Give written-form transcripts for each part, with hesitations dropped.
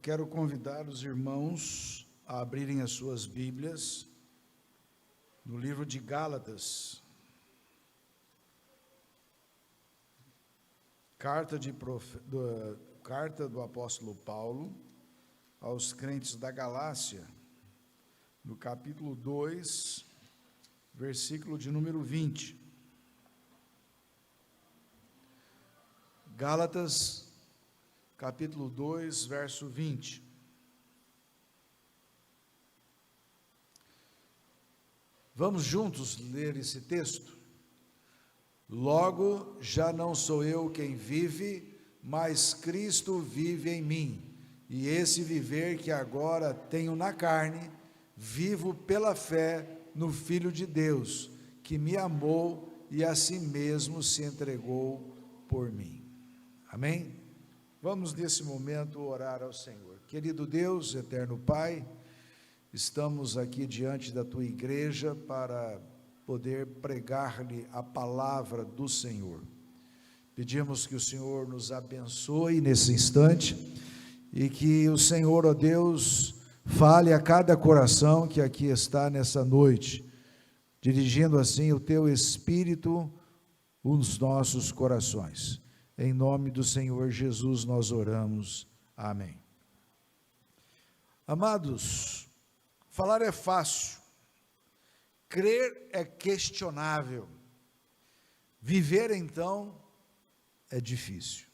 quero convidar os irmãos a abrirem as suas Bíblias no livro de Gálatas, carta do apóstolo Paulo aos crentes da Galácia, no capítulo 2, versículo de número 20. Gálatas, capítulo 2, verso 20. Vamos juntos ler esse texto? Logo, já não sou eu quem vive, mas Cristo vive em mim. E esse viver que agora tenho na carne, vivo pela fé no Filho de Deus, que me amou e a si mesmo se entregou por mim. Amém? Vamos nesse momento orar ao Senhor. Querido Deus, eterno Pai, estamos aqui diante da Tua igreja para poder pregar-lhe a palavra do Senhor. Pedimos que o Senhor nos abençoe nesse instante e que o Senhor, ó Deus, fale a cada coração que aqui está nessa noite, dirigindo assim o Teu Espírito nos nossos corações. Em nome do Senhor Jesus nós oramos. Amém. Amados, falar é fácil, crer é questionável, viver então é difícil.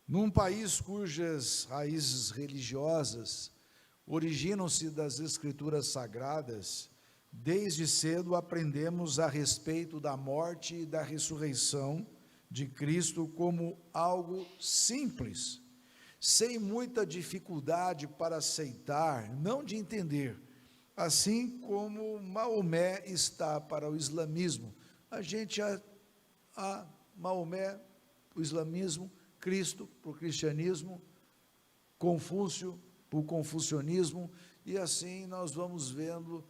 Num país cujas raízes religiosas originam-se das Escrituras Sagradas, desde cedo aprendemos a respeito da morte e da ressurreição de Cristo como algo simples, sem muita dificuldade para aceitar, não de entender, assim como Maomé está para o islamismo. A gente a Maomé, o islamismo, Cristo para o cristianismo, Confúcio para o confucionismo, e assim nós vamos vendo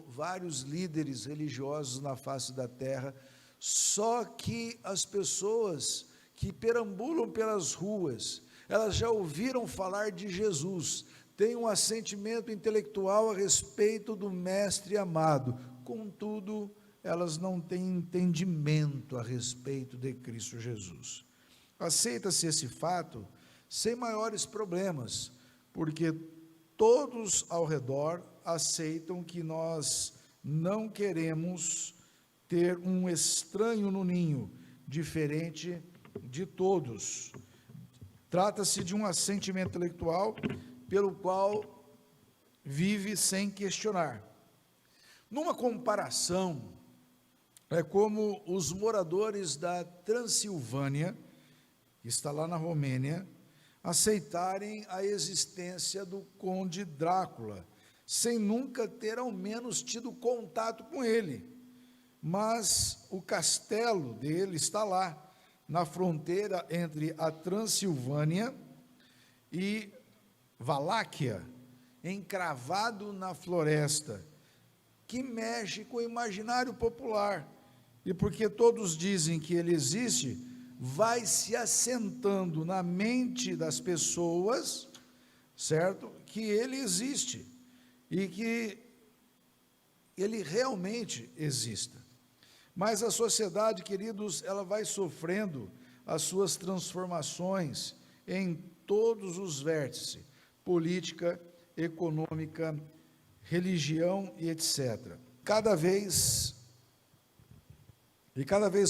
vários líderes religiosos na face da terra. Só que as pessoas que perambulam pelas ruas, elas já ouviram falar de Jesus, têm um assentimento intelectual a respeito do Mestre amado, contudo, elas não têm entendimento a respeito de Cristo Jesus. Aceita-se esse fato sem maiores problemas, porque todos ao redor aceitam que nós não queremos ter um estranho no ninho, diferente de todos. Trata-se de um assentimento intelectual pelo qual vive sem questionar. Numa comparação, é como os moradores da Transilvânia, que está lá na Romênia, aceitarem a existência do Conde Drácula, sem nunca ter ao menos tido contato com ele. Mas o castelo dele está lá, na fronteira entre a Transilvânia e Valáquia, encravado na floresta, que mexe com o imaginário popular. E porque todos dizem que ele existe, vai se assentando na mente das pessoas, certo? Que ele existe e que ele realmente exista. Mas a sociedade, queridos, ela vai sofrendo as suas transformações em todos os vértices: política, econômica, religião e etc. Cada vez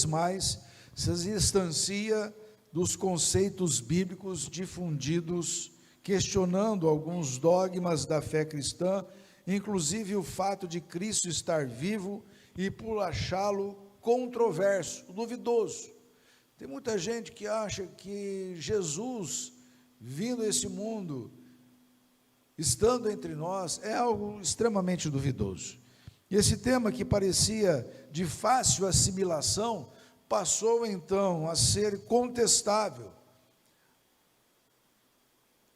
mais se distancia dos conceitos bíblicos difundidos, questionando alguns dogmas da fé cristã, inclusive o fato de Cristo estar vivo, e por achá-lo controverso, duvidoso. Tem muita gente que acha que Jesus, vindo a esse mundo, estando entre nós, é algo extremamente duvidoso. E esse tema, que parecia de fácil assimilação, passou então a ser contestável.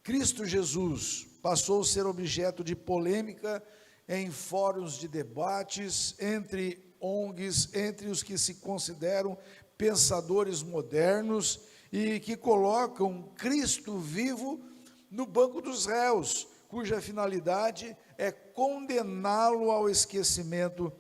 Cristo Jesus passou a ser objeto de polêmica em fóruns de debates, entre ONGs, entre os que se consideram pensadores modernos e que colocam Cristo vivo no banco dos réus, cuja finalidade é condená-lo ao esquecimento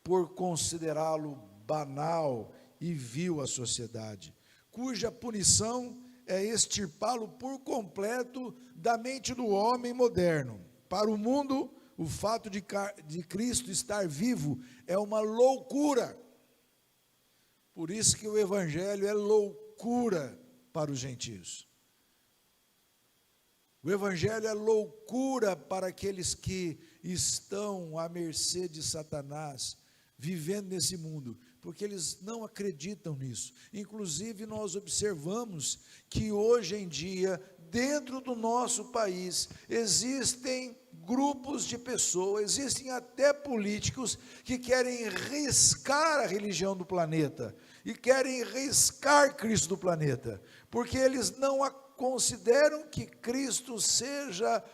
por considerá-lo banal e vil à sociedade, cuja punição é extirpá-lo por completo da mente do homem moderno. Para o mundo, o fato de Cristo estar vivo é uma loucura. Por isso que o Evangelho é loucura para os gentios. O Evangelho é loucura para aqueles que estão à mercê de Satanás, vivendo nesse mundo, porque eles não acreditam nisso. Inclusive, nós observamos que hoje em dia, dentro do nosso país, existem grupos de pessoas, existem até políticos que querem riscar a religião do planeta, e querem riscar Cristo do planeta, porque eles não consideram que Cristo seja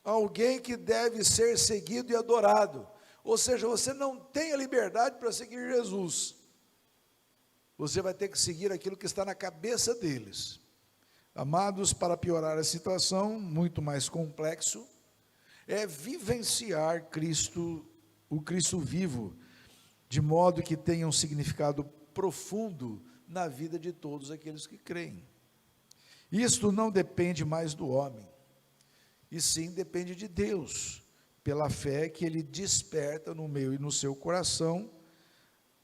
alguém que deve ser seguido e adorado. Ou seja, você não tem a liberdade para seguir Jesus, você vai ter que seguir aquilo que está na cabeça deles. Amados, para piorar a situação, muito mais complexo, é vivenciar Cristo, o Cristo vivo, de modo que tenha um significado profundo na vida de todos aqueles que creem. Isto não depende mais do homem, e sim depende de Deus, pela fé que Ele desperta no meu e no seu coração,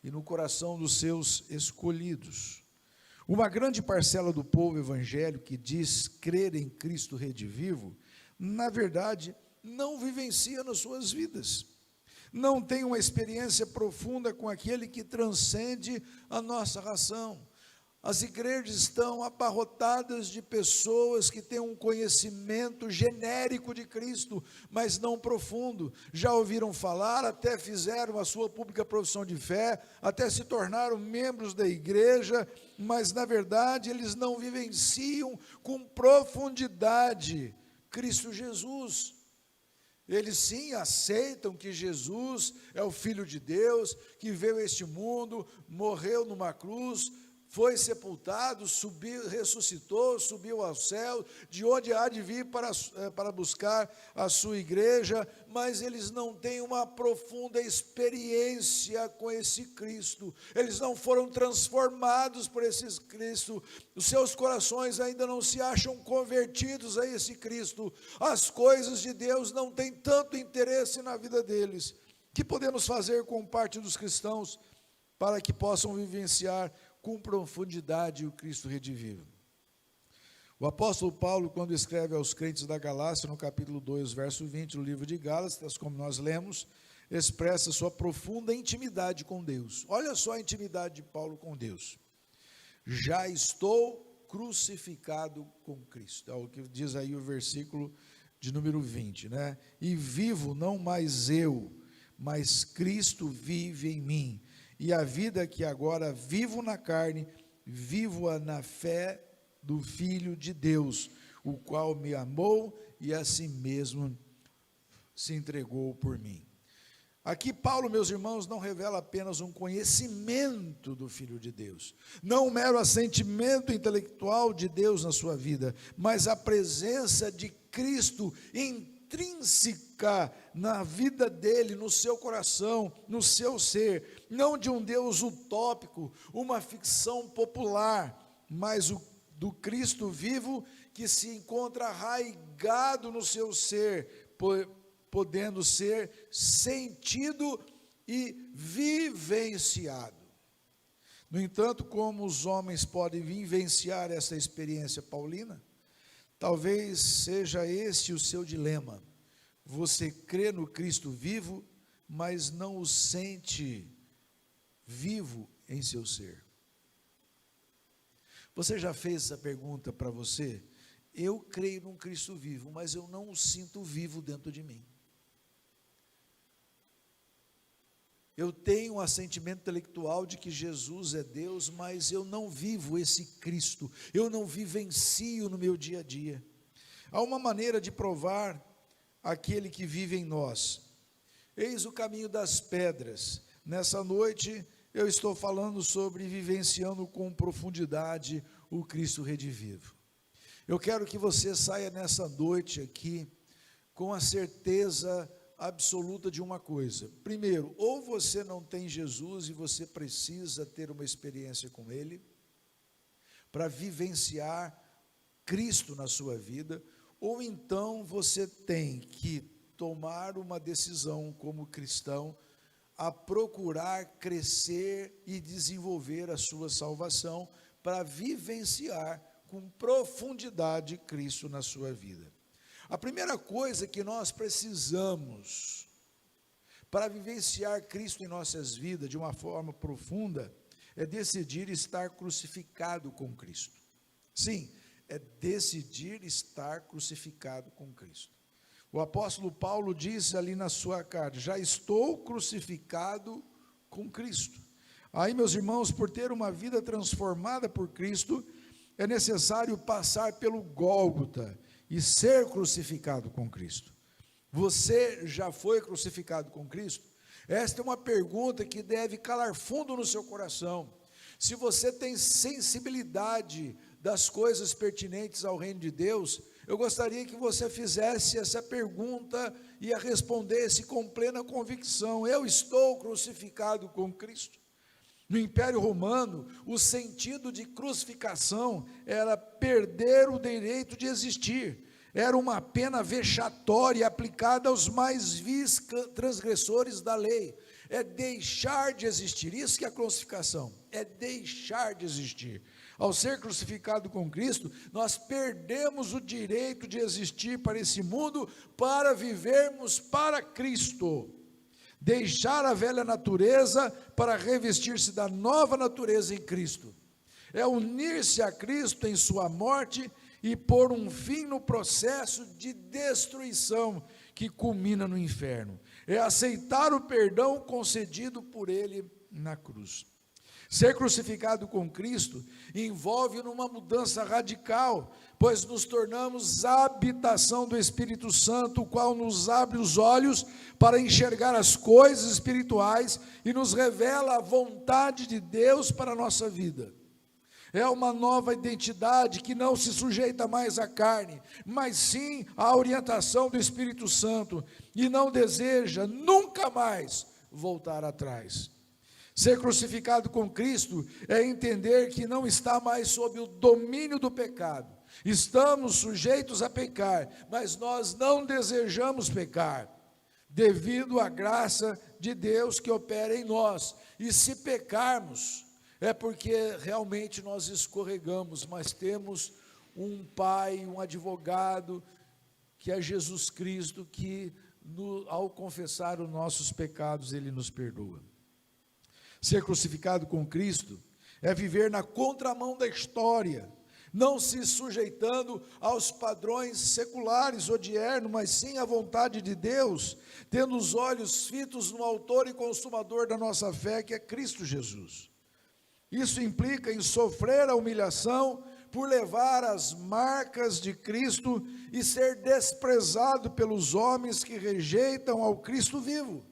e no coração dos seus escolhidos. Uma grande parcela do povo evangélico que diz crer em Cristo redivivo, na verdade, não vivencia nas suas vidas, não tem uma experiência profunda com aquele que transcende a nossa razão. As igrejas estão abarrotadas de pessoas que têm um conhecimento genérico de Cristo, mas não profundo. Já ouviram falar, até fizeram a sua pública profissão de fé, até se tornaram membros da igreja, mas na verdade eles não vivenciam com profundidade Cristo Jesus. Eles sim aceitam que Jesus é o Filho de Deus, que veio a este mundo, morreu numa cruz, foi sepultado, subiu, ressuscitou, subiu ao céu, de onde há de vir para buscar a sua igreja, mas eles não têm uma profunda experiência com esse Cristo, eles não foram transformados por esse Cristo, os seus corações ainda não se acham convertidos a esse Cristo, as coisas de Deus não têm tanto interesse na vida deles. O que podemos fazer com parte dos cristãos para que possam vivenciar com profundidade o Cristo redivivo? O apóstolo Paulo, quando escreve aos crentes da Galácia, no capítulo 2, verso 20, do livro de Gálatas, como nós lemos, expressa sua profunda intimidade com Deus. Olha só a intimidade de Paulo com Deus. Já estou crucificado com Cristo, é o que diz aí o versículo de número 20, né? E vivo não mais eu, mas Cristo vive em mim. E a vida que agora vivo na carne, vivo-a na fé do Filho de Deus, o qual me amou e a si mesmo se entregou por mim. Aqui Paulo, meus irmãos, não revela apenas um conhecimento do Filho de Deus, não um mero assentimento intelectual de Deus na sua vida, mas a presença de Cristo intrínseca na vida dele, no seu coração, no seu ser, não de um Deus utópico, uma ficção popular, mas do Cristo vivo que se encontra arraigado no seu ser, podendo ser sentido e vivenciado. No entanto, como os homens podem vivenciar essa experiência paulina? Talvez seja este o seu dilema. Você crê no Cristo vivo, mas não o sente vivo em seu ser. Você já fez essa pergunta para você? Eu creio num Cristo vivo, mas eu não o sinto vivo dentro de mim. Eu tenho um assentimento intelectual de que Jesus é Deus, mas eu não vivo esse Cristo, eu não vivencio no meu dia a dia. Há uma maneira de provar aquele que vive em nós. Eis o caminho das pedras. Nessa noite eu estou falando sobre vivenciando com profundidade o Cristo redivivo. Eu quero que você saia nessa noite aqui com a certeza absoluta de uma coisa. Primeiro, ou você não tem Jesus e você precisa ter uma experiência com Ele, para vivenciar Cristo na sua vida, ou então você tem que tomar uma decisão como cristão, a procurar crescer e desenvolver a sua salvação, para vivenciar com profundidade Cristo na sua vida. A primeira coisa que nós precisamos para vivenciar Cristo em nossas vidas de uma forma profunda é decidir estar crucificado com Cristo. Sim, é decidir estar crucificado com Cristo. O apóstolo Paulo disse ali na sua carta: já estou crucificado com Cristo. Aí, meus irmãos, por ter uma vida transformada por Cristo, é necessário passar pelo Gólgota e ser crucificado com Cristo. Você já foi crucificado com Cristo? Esta é uma pergunta que deve calar fundo no seu coração. Se você tem sensibilidade das coisas pertinentes ao reino de Deus, eu gostaria que você fizesse essa pergunta e a respondesse com plena convicção: eu estou crucificado com Cristo? No Império Romano, o sentido de crucificação era perder o direito de existir. Era uma pena vexatória aplicada aos mais vis transgressores da lei. É deixar de existir. Isso que é a crucificação, é deixar de existir. Ao ser crucificado com Cristo, nós perdemos o direito de existir para esse mundo, para vivermos para Cristo. Deixar a velha natureza para revestir-se da nova natureza em Cristo. É unir-se a Cristo em sua morte e pôr um fim no processo de destruição que culmina no inferno. É aceitar o perdão concedido por Ele na cruz. Ser crucificado com Cristo envolve uma mudança radical, pois nos tornamos a habitação do Espírito Santo, o qual nos abre os olhos para enxergar as coisas espirituais e nos revela a vontade de Deus para a nossa vida. É uma nova identidade que não se sujeita mais à carne, mas sim à orientação do Espírito Santo, e não deseja nunca mais voltar atrás. Ser crucificado com Cristo é entender que não está mais sob o domínio do pecado. Estamos sujeitos a pecar, mas nós não desejamos pecar, devido à graça de Deus que opera em nós. E se pecarmos, é porque realmente nós escorregamos, mas temos um Pai, um advogado, que é Jesus Cristo, que ao confessar os nossos pecados, Ele nos perdoa. Ser crucificado com Cristo é viver na contramão da história, não se sujeitando aos padrões seculares ou diernos, mas sim à vontade de Deus, tendo os olhos fitos no autor e consumador da nossa fé, que é Cristo Jesus. Isso implica em sofrer a humilhação por levar as marcas de Cristo e ser desprezado pelos homens que rejeitam ao Cristo vivo.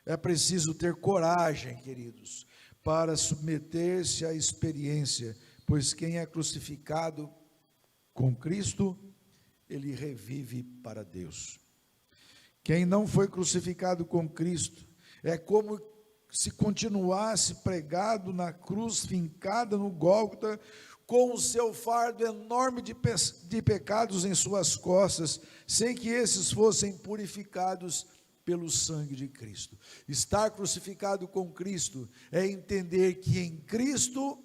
É preciso ter coragem, queridos, para submeter-se à experiência, pois quem é crucificado com Cristo, ele revive para Deus. Quem não foi crucificado com Cristo, é como se continuasse pregado na cruz, fincada no Gólgota, com o seu fardo enorme de pecados em suas costas, sem que esses fossem purificados pelo sangue de Cristo. Estar crucificado com Cristo é entender que em Cristo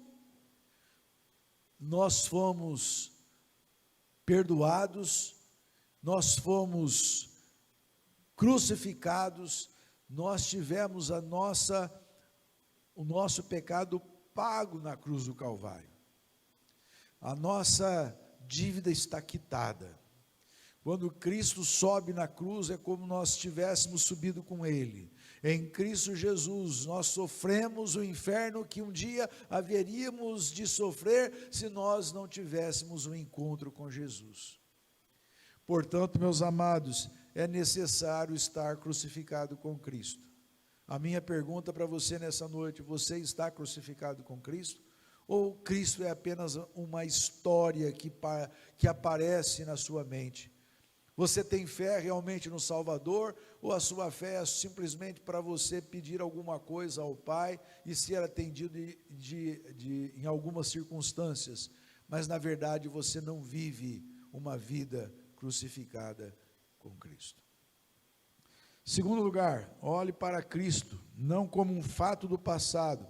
nós fomos perdoados, nós fomos crucificados, nós tivemos o nosso pecado pago na cruz do Calvário. A nossa dívida está quitada. Quando Cristo sobe na cruz, é como nós tivéssemos subido com Ele. Em Cristo Jesus, nós sofremos o inferno que um dia haveríamos de sofrer se nós não tivéssemos um encontro com Jesus. Portanto, meus amados, é necessário estar crucificado com Cristo. A minha pergunta para você nessa noite: você está crucificado com Cristo? Ou Cristo é apenas uma história que aparece na sua mente? Você tem fé realmente no Salvador, ou a sua fé é simplesmente para você pedir alguma coisa ao Pai e ser atendido em algumas circunstâncias, mas na verdade você não vive uma vida crucificada com Cristo? Segundo lugar, olhe para Cristo, não como um fato do passado,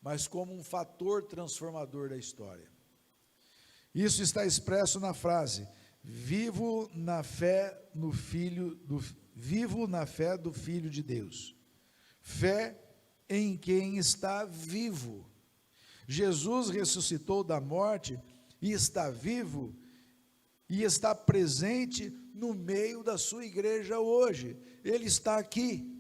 mas como um fator transformador da história. Isso está expresso na frase: vivo na fé do Filho de Deus. Fé em quem está vivo. Jesus ressuscitou da morte e está vivo e está presente no meio da sua igreja hoje. Ele está aqui.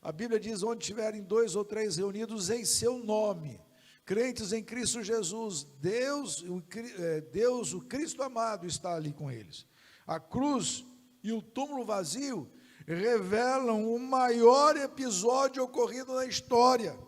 A Bíblia diz: onde estiverem 2 ou 3 reunidos em seu nome, crentes em Cristo Jesus, Deus, o Cristo amado, está ali com eles. A cruz e o túmulo vazio revelam o maior episódio ocorrido na história.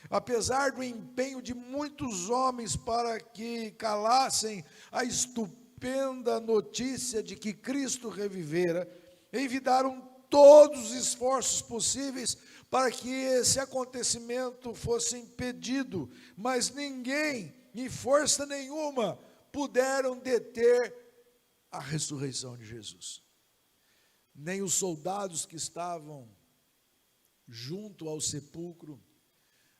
Apesar do empenho de muitos homens para que calassem a estupenda notícia de que Cristo revivera, envidaram todos os esforços possíveis para que esse acontecimento fosse impedido, mas ninguém, em força nenhuma, puderam deter a ressurreição de Jesus. Nem os soldados que estavam junto ao sepulcro,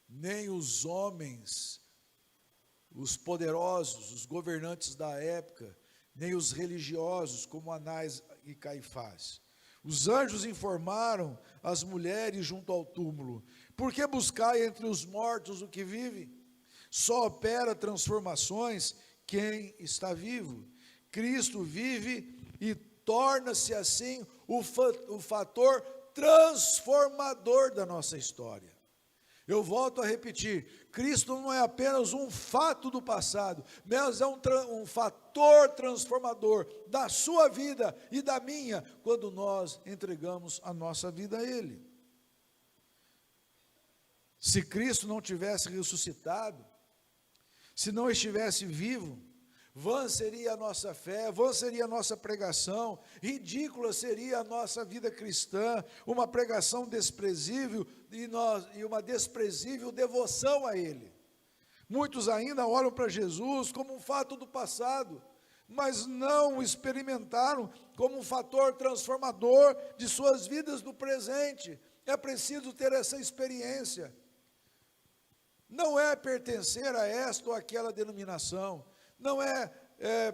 nem os homens, os poderosos, os governantes da época, nem os religiosos como Anás e Caifás. Os anjos informaram as mulheres junto ao túmulo: por que buscai entre os mortos o que vive? Só opera transformações quem está vivo. Cristo vive e torna-se assim o fator transformador da nossa história. Eu volto a repetir: Cristo não é apenas um fato do passado, mas é um fator transformador da sua vida e da minha, quando nós entregamos a nossa vida a Ele. Se Cristo não tivesse ressuscitado, se não estivesse vivo, vã seria a nossa fé, vã seria a nossa pregação, ridícula seria a nossa vida cristã, uma pregação desprezível e uma desprezível devoção a Ele. Muitos ainda olham para Jesus como um fato do passado, mas não o experimentaram como um fator transformador de suas vidas no presente. É preciso ter essa experiência. Não é pertencer a esta ou aquela denominação, não é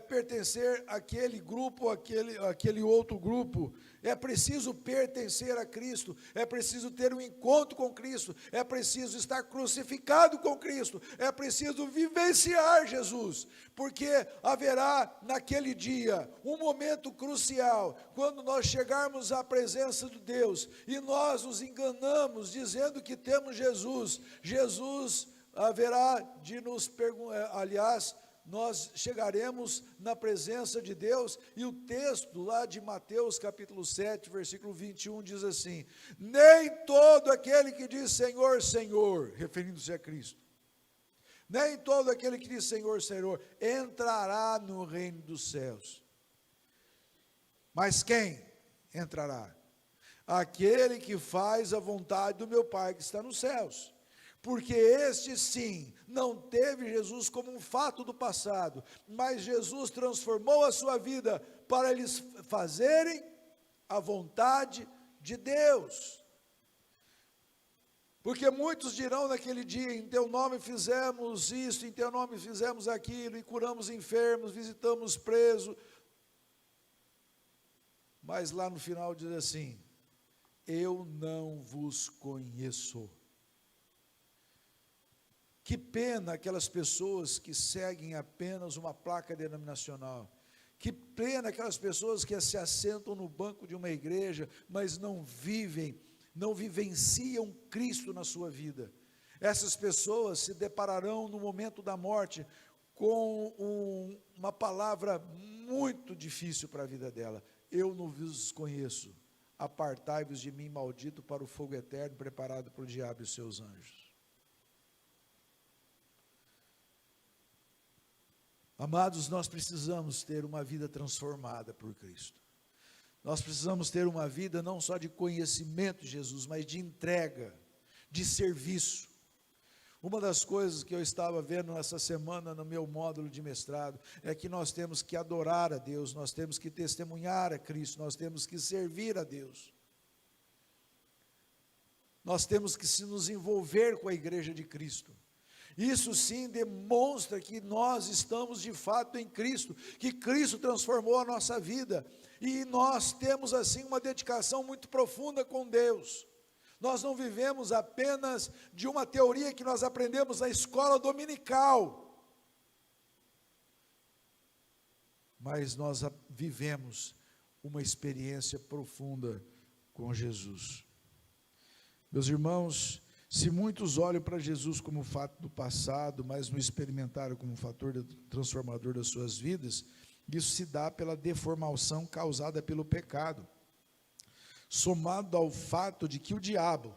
pertencer àquele grupo ou àquele outro grupo. É preciso pertencer a Cristo, é preciso ter um encontro com Cristo, é preciso estar crucificado com Cristo, é preciso vivenciar Jesus, porque haverá naquele dia um momento crucial, quando nós chegarmos à presença de Deus, e nós nos enganamos dizendo que temos Jesus. Jesus haverá de nos perguntar, nós chegaremos na presença de Deus, e o texto lá de Mateus capítulo 7, versículo 21, diz assim: nem todo aquele que diz Senhor, Senhor, referindo-se a Cristo, nem todo aquele que diz Senhor, Senhor, entrará no reino dos céus. Mas quem entrará? Aquele que faz a vontade do meu Pai que está nos céus. Porque este sim, não teve Jesus como um fato do passado, mas Jesus transformou a sua vida para eles fazerem a vontade de Deus. Porque muitos dirão naquele dia: em teu nome fizemos isso, em teu nome fizemos aquilo, e curamos enfermos, visitamos presos. Mas lá no final diz assim: eu não vos conheço. Que pena aquelas pessoas que seguem apenas uma placa denominacional. Que pena aquelas pessoas que se assentam no banco de uma igreja, mas não vivenciam Cristo na sua vida. Essas pessoas se depararão no momento da morte com uma palavra muito difícil para a vida dela: eu não vos conheço, apartai-vos de mim, maldito, para o fogo eterno preparado para o diabo e os seus anjos. Amados, nós precisamos ter uma vida transformada por Cristo. Nós precisamos ter uma vida não só de conhecimento de Jesus, mas de entrega, de serviço. Uma das coisas que eu estava vendo essa semana no meu módulo de mestrado, é que nós temos que adorar a Deus, nós temos que testemunhar a Cristo, nós temos que servir a Deus. Nós temos que nos envolver com a igreja de Cristo. Isso sim demonstra que nós estamos de fato em Cristo, que Cristo transformou a nossa vida, e nós temos assim uma dedicação muito profunda com Deus. Nós não vivemos apenas de uma teoria que nós aprendemos na escola dominical, mas nós vivemos uma experiência profunda com Jesus. Meus irmãos, se muitos olham para Jesus como fato do passado, mas não experimentaram como fator transformador das suas vidas, isso se dá pela deformação causada pelo pecado, somado ao fato de que o diabo,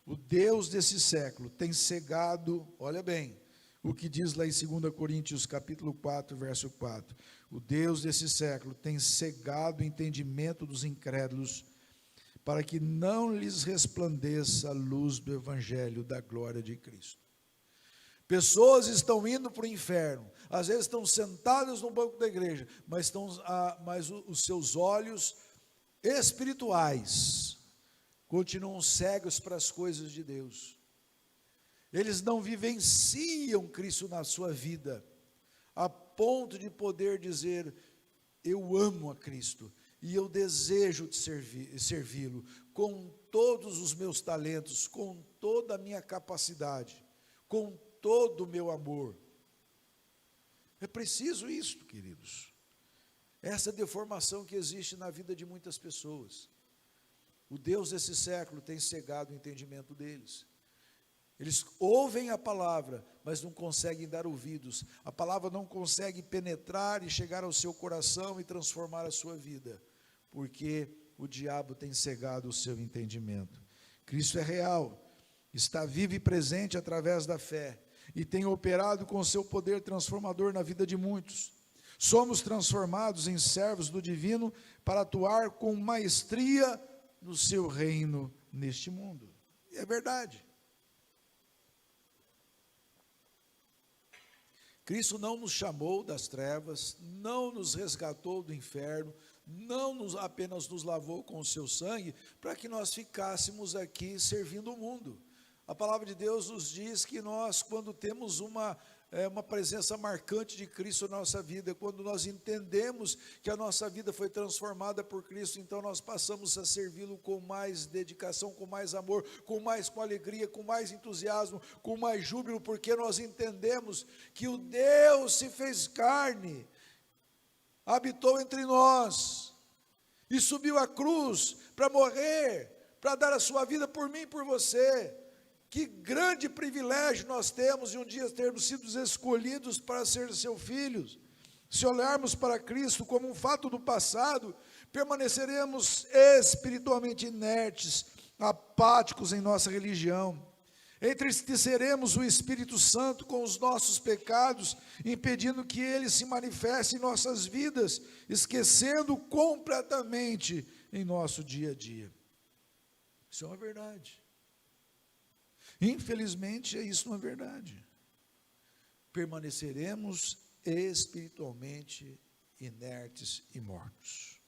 o Deus desse século, tem cegado, olha bem, o que diz lá em 2 Coríntios capítulo 4, verso 4, o Deus desse século tem cegado o entendimento dos incrédulos, para que não lhes resplandeça a luz do evangelho da glória de Cristo. Pessoas estão indo para o inferno, às vezes estão sentadas no banco da igreja, mas os seus olhos espirituais continuam cegos para as coisas de Deus. Eles não vivenciam Cristo na sua vida, a ponto de poder dizer: eu amo a Cristo, e eu desejo servi-lo com todos os meus talentos, com toda a minha capacidade, com todo o meu amor. É preciso isso, queridos. Essa deformação que existe na vida de muitas pessoas. O Deus desse século tem cegado o entendimento deles. Eles ouvem a palavra, mas não conseguem dar ouvidos. A palavra não consegue penetrar e chegar ao seu coração e transformar a sua vida, porque o diabo tem cegado o seu entendimento. Cristo é real, está vivo e presente através da fé, e tem operado com o seu poder transformador na vida de muitos. Somos transformados em servos do divino para atuar com maestria no seu reino neste mundo. E é verdade. Cristo não nos chamou das trevas, não nos resgatou do inferno, não apenas nos lavou com o seu sangue, para que nós ficássemos aqui servindo o mundo. A palavra de Deus nos diz que nós, quando temos uma presença marcante de Cristo na nossa vida, quando nós entendemos que a nossa vida foi transformada por Cristo, então nós passamos a servi-lo com mais dedicação, com mais amor, com alegria, com mais entusiasmo, com mais júbilo, porque nós entendemos que o Deus se fez carne, habitou entre nós, e subiu à cruz para morrer, para dar a sua vida por mim e por você. Que grande privilégio nós temos de um dia termos sido escolhidos para ser seus filhos. Se olharmos para Cristo como um fato do passado, permaneceremos espiritualmente inertes, apáticos em nossa religião. Entristeceremos o Espírito Santo com os nossos pecados, impedindo que ele se manifeste em nossas vidas, esquecendo completamente em nosso dia a dia. Isso é uma verdade. Infelizmente, isso não é verdade. Permaneceremos espiritualmente inertes e mortos.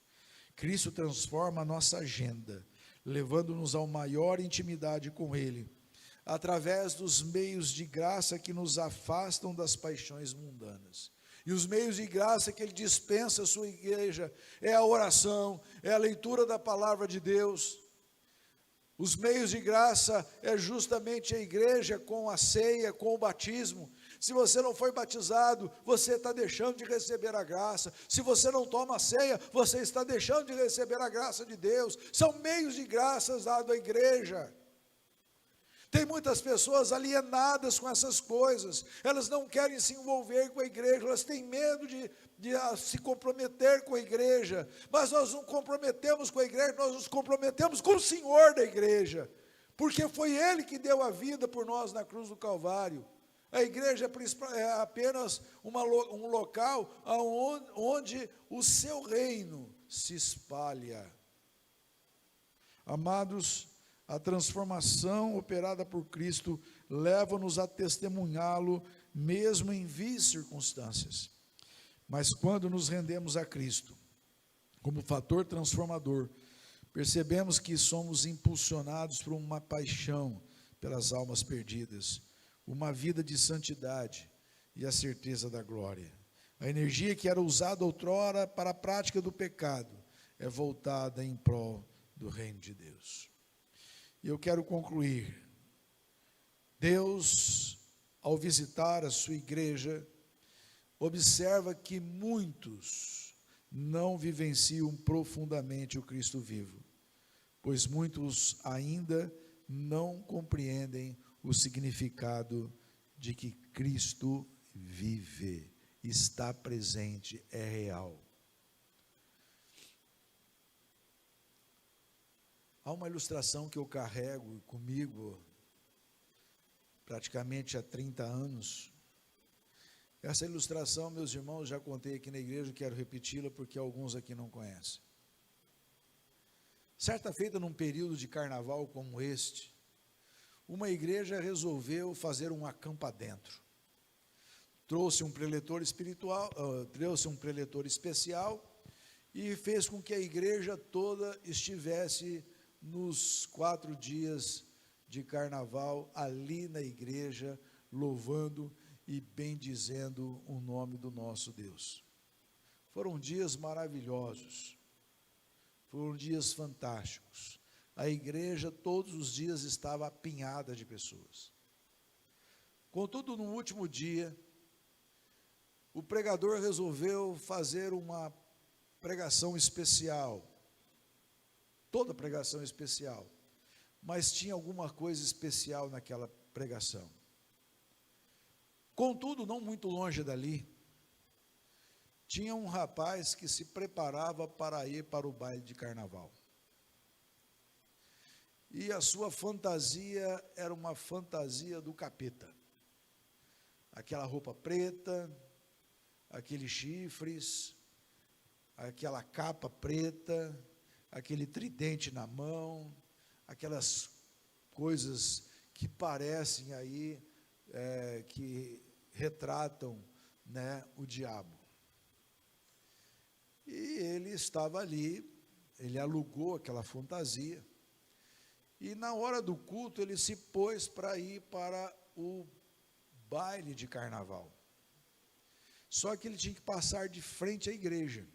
Cristo transforma a nossa agenda, levando-nos a uma maior intimidade com Ele, através dos meios de graça que nos afastam das paixões mundanas. E os meios de graça que Ele dispensa à sua igreja é a oração, é a leitura da palavra de Deus. Os meios de graça é justamente a igreja com a ceia, com o batismo. Se você não foi batizado, você está deixando de receber a graça. Se você não toma a ceia, você está deixando de receber a graça de Deus. São meios de graças dados à igreja. Tem muitas pessoas alienadas com essas coisas, elas não querem se envolver com a igreja, elas têm medo de se comprometer com a igreja, mas nós não comprometemos com a igreja, nós nos comprometemos com o Senhor da igreja, porque foi Ele que deu a vida por nós na cruz do Calvário. A igreja é apenas um local onde o seu reino se espalha. Amados, a transformação operada por Cristo leva-nos a testemunhá-lo, mesmo em vis circunstâncias. Mas quando nos rendemos a Cristo, como fator transformador, percebemos que somos impulsionados por uma paixão pelas almas perdidas, uma vida de santidade e a certeza da glória. A energia que era usada outrora para a prática do pecado é voltada em prol do reino de Deus. E eu quero concluir. Deus, ao visitar a sua igreja, observa que muitos não vivenciam profundamente o Cristo vivo, pois muitos ainda não compreendem o significado de que Cristo vive, está presente, é real. Há uma ilustração que eu carrego comigo praticamente há 30 anos. Essa ilustração, meus irmãos, já contei aqui na igreja, quero repeti-la porque alguns aqui não conhecem. Certa feita, num período de carnaval como este, uma igreja resolveu fazer um acampa dentro. Trouxe um preletor espiritual, trouxe um preletor especial e fez com que a igreja toda estivesse nos 4 dias de carnaval ali na igreja, louvando e bendizendo o nome do nosso Deus. Foram dias maravilhosos, foram dias fantásticos. A igreja todos os dias estava apinhada de pessoas. Contudo, no último dia, o pregador resolveu fazer uma pregação especial. Toda pregação especial, mas tinha alguma coisa especial naquela pregação. Contudo, não muito longe dali, tinha um rapaz que se preparava para ir para o baile de carnaval. E a sua fantasia era uma fantasia do capeta. Aquela roupa preta, aqueles chifres, aquela capa preta, aquele tridente na mão, aquelas coisas que parecem aí, que retratam, né, o diabo. E ele estava ali, ele alugou aquela fantasia, e na hora do culto ele se pôs para ir para o baile de carnaval. Só que ele tinha que passar de frente à igreja.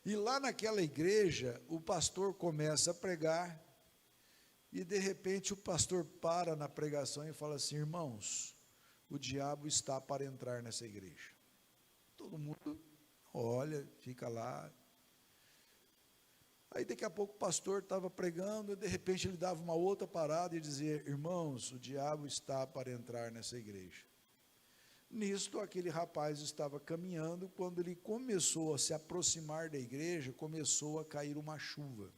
E lá naquela igreja, o pastor começa a pregar, e de repente o pastor para na pregação e fala assim: irmãos, o diabo está para entrar nessa igreja. Todo mundo olha, fica lá. Aí daqui a pouco o pastor estava pregando, e de repente ele dava uma outra parada e dizia: irmãos, o diabo está para entrar nessa igreja. Nisto, aquele rapaz estava caminhando, quando ele começou a se aproximar da igreja, começou a cair uma chuva.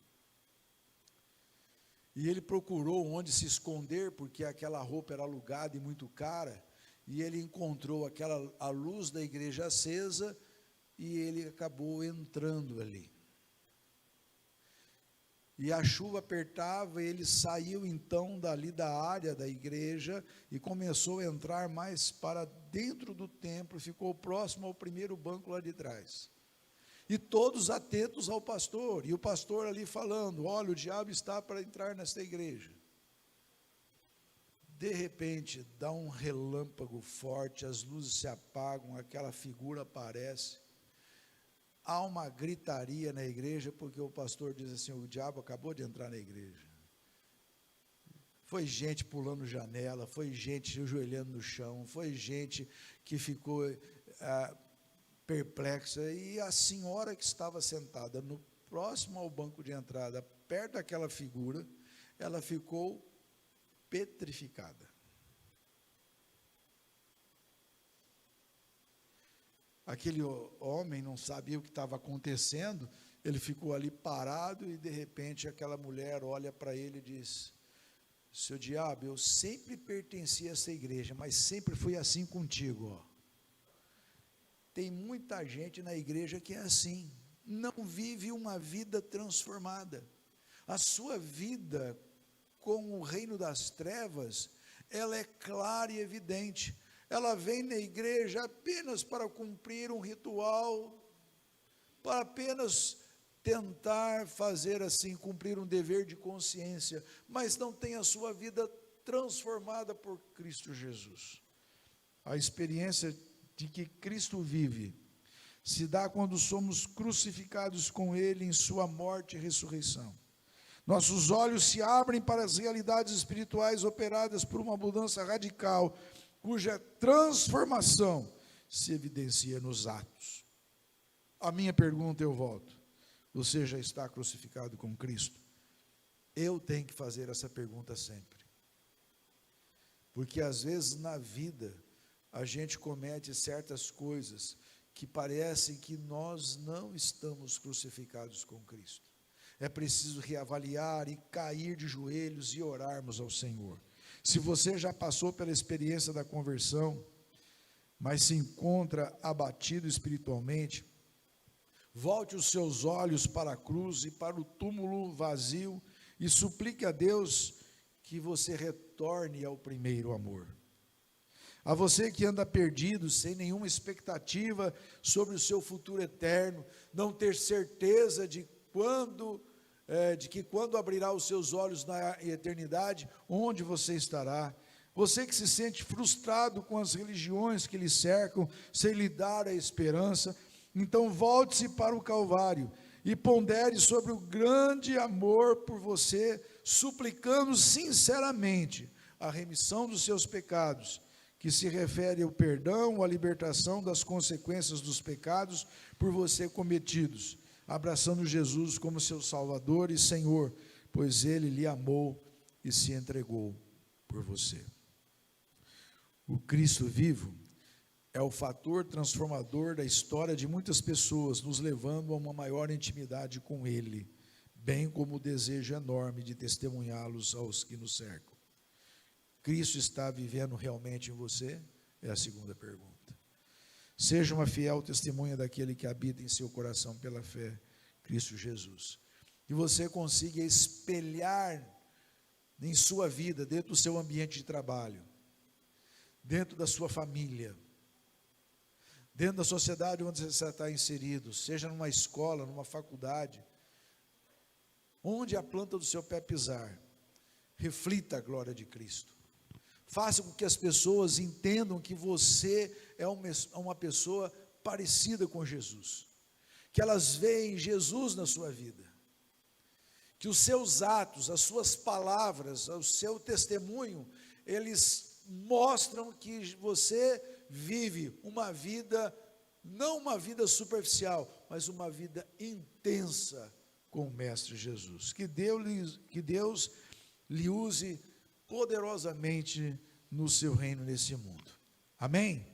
E ele procurou onde se esconder, porque aquela roupa era alugada e muito cara, e ele encontrou a luz da igreja acesa, e ele acabou entrando ali. E a chuva apertava, e ele saiu então dali da área da igreja e começou a entrar mais para dentro do templo, ficou próximo ao primeiro banco lá de trás. E todos atentos ao pastor, e o pastor ali falando: olha, o diabo está para entrar nesta igreja. De repente, dá um relâmpago forte, as luzes se apagam, aquela figura aparece. Há uma gritaria na igreja, porque o pastor diz assim: o diabo acabou de entrar na igreja. Foi gente pulando janela, foi gente se ajoelhando no chão, foi gente que ficou perplexa, e a senhora que estava sentada no próximo ao banco de entrada, perto daquela figura, ela ficou petrificada. Aquele homem não sabia o que estava acontecendo, ele ficou ali parado, e de repente aquela mulher olha para ele e diz: seu diabo, eu sempre pertenci a essa igreja, mas sempre fui assim contigo, ó. Tem muita gente na igreja que é assim, não vive uma vida transformada. A sua vida com o reino das trevas, ela é clara e evidente. Ela vem na igreja apenas para cumprir um ritual, para apenas tentar fazer assim, cumprir um dever de consciência, mas não tem a sua vida transformada por Cristo Jesus. A experiência de que Cristo vive se dá quando somos crucificados com Ele em sua morte e ressurreição. Nossos olhos se abrem para as realidades espirituais operadas por uma mudança radical, cuja transformação se evidencia nos atos. A minha pergunta, eu volto: você já está crucificado com Cristo? Eu tenho que fazer essa pergunta sempre, porque às vezes na vida a gente comete certas coisas que parecem que nós não estamos crucificados com Cristo. É preciso reavaliar e cair de joelhos e orarmos ao Senhor. Se você já passou pela experiência da conversão, mas se encontra abatido espiritualmente, volte os seus olhos para a cruz e para o túmulo vazio e suplique a Deus que você retorne ao primeiro amor. A você que anda perdido, sem nenhuma expectativa sobre o seu futuro eterno, não ter certeza de que quando abrirá os seus olhos na eternidade, onde você estará. Você que se sente frustrado com as religiões que lhe cercam, sem lhe dar a esperança, então volte-se para o Calvário e pondere sobre o grande amor por você, suplicando sinceramente a remissão dos seus pecados, que se refere ao perdão, à libertação das consequências dos pecados por você cometidos, abraçando Jesus como seu Salvador e Senhor, pois Ele lhe amou e se entregou por você. O Cristo vivo é o fator transformador da história de muitas pessoas, nos levando a uma maior intimidade com Ele, bem como o desejo enorme de testemunhá-los aos que nos cercam. Cristo está vivendo realmente em você? É a segunda pergunta. Seja uma fiel testemunha daquele que habita em seu coração pela fé, Cristo Jesus. Que você consiga espelhar em sua vida, dentro do seu ambiente de trabalho, dentro da sua família, dentro da sociedade onde você está inserido, seja numa escola, numa faculdade, onde a planta do seu pé pisar, reflita a glória de Cristo. Faça com que as pessoas entendam que você é uma pessoa parecida com Jesus, que elas veem Jesus na sua vida, que os seus atos, as suas palavras, o seu testemunho, eles mostram que você vive uma vida, não uma vida superficial, mas uma vida intensa com o Mestre Jesus. Que Deus lhe use poderosamente no seu reino nesse mundo. Amém?